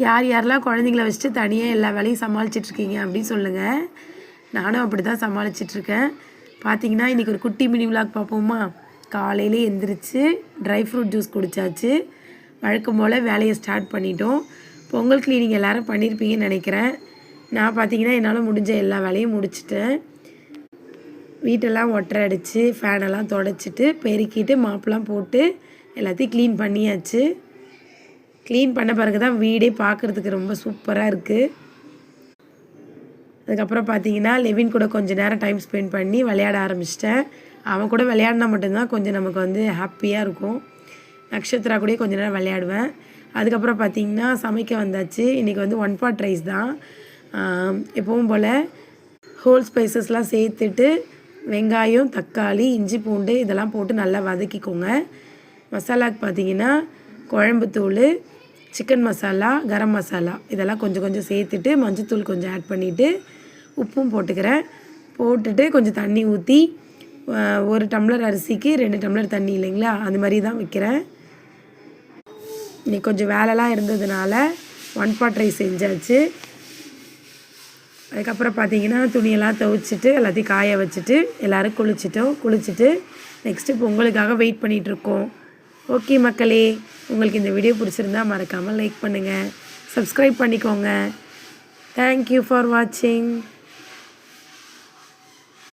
யார் யாரெல்லாம் குழந்தைங்கள வச்சுட்டு தனியாக எல்லா வேலையும் சமாளிச்சிட்ருக்கீங்க அப்படின்னு சொல்லுங்கள். நானும் அப்படி தான் சமாளிச்சிட்ருக்கேன். பார்த்தீங்கன்னா இன்றைக்கி ஒரு குட்டி மினி விலாக் பார்ப்போமா? காலையிலே எந்திரிச்சு ட்ரை ஃப்ரூட் ஜூஸ் குடித்தாச்சு. வழக்கம் போல் வேலையை ஸ்டார்ட் பண்ணிட்டோம். பொங்கல் க்ளீனிங் எல்லோரும் பண்ணியிருப்பீங்கன்னு நினைக்கிறேன். நான் பார்த்தீங்கன்னா என்னால் முடிஞ்ச எல்லா வேலையும் முடிச்சிட்டேன். வீட்டெல்லாம் ஒட்டரை அடித்து ஃபேனெல்லாம் துடைச்சிட்டு பெருக்கிட்டு மாப்பெலாம் போட்டு எல்லாத்தையும் க்ளீன் பண்ணியாச்சு. க்ளீன் பண்ண பிறகு தான் வீடே பார்க்குறதுக்கு ரொம்ப சூப்பராக இருக்குது. அதுக்கப்புறம் பார்த்தீங்கன்னா லெவின் கூட கொஞ்சம் நேரம் டைம் ஸ்பெண்ட் பண்ணி விளையாட ஆரம்பிச்சிட்டேன். அவன் கூட விளையாடினா மட்டும்தான் கொஞ்சம் நமக்கு வந்து ஹாப்பியாக இருக்கும். நட்சத்திரா கூட கொஞ்சம் நேரம் விளையாடுவேன். அதுக்கப்புறம் பார்த்திங்கன்னா சமைக்க வந்தாச்சு. இன்றைக்கி வந்து 1 pot ரைஸ் தான். எப்பவும் போல் ஹோல் ஸ்பைசஸ்லாம் சேர்த்துட்டு வெங்காயம், தக்காளி, இஞ்சி, பூண்டு இதெல்லாம் போட்டு நல்லா வதக்கிக்கோங்க. மசாலாவுக்கு பார்த்திங்கன்னா குழம்புத்தூள், சிக்கன் மசாலா, கரம் மசாலா இதெல்லாம் கொஞ்சம் கொஞ்சம் சேர்த்துட்டு மஞ்சத்தூள் கொஞ்சம் ஆட் பண்ணிவிட்டு உப்பும் போட்டுக்கிறேன். போட்டுட்டு கொஞ்சம் தண்ணி ஊற்றி 1 டம்ளர் அரிசிக்கு 2 டம்ளர் தண்ணி இல்லைங்களா, அது மாதிரி தான் வைக்கிறேன். இன்றைக்கி கொஞ்சம் வேலைலாம் இருந்ததுனால 1 pot ரைஸ் செஞ்சாச்சு. அதுக்கப்புறம் பார்த்திங்கன்னா துணியெல்லாம் துவைச்சிட்டு எல்லாத்தையும் காய வச்சுட்டு எல்லோரும் குளிச்சுட்டு நெக்ஸ்ட்டு பொங்கலுக்காக வெயிட் பண்ணிகிட்ருக்கோம். ஓகே மக்களே, உங்களுக்கு இந்த வீடியோ பிடிச்சிருந்தா மறக்காமல் லைக் பண்ணுங்கள், சப்ஸ்கிரைப் பண்ணிக்கோங்க. தேங்க்யூ ஃபார் வாட்சிங்.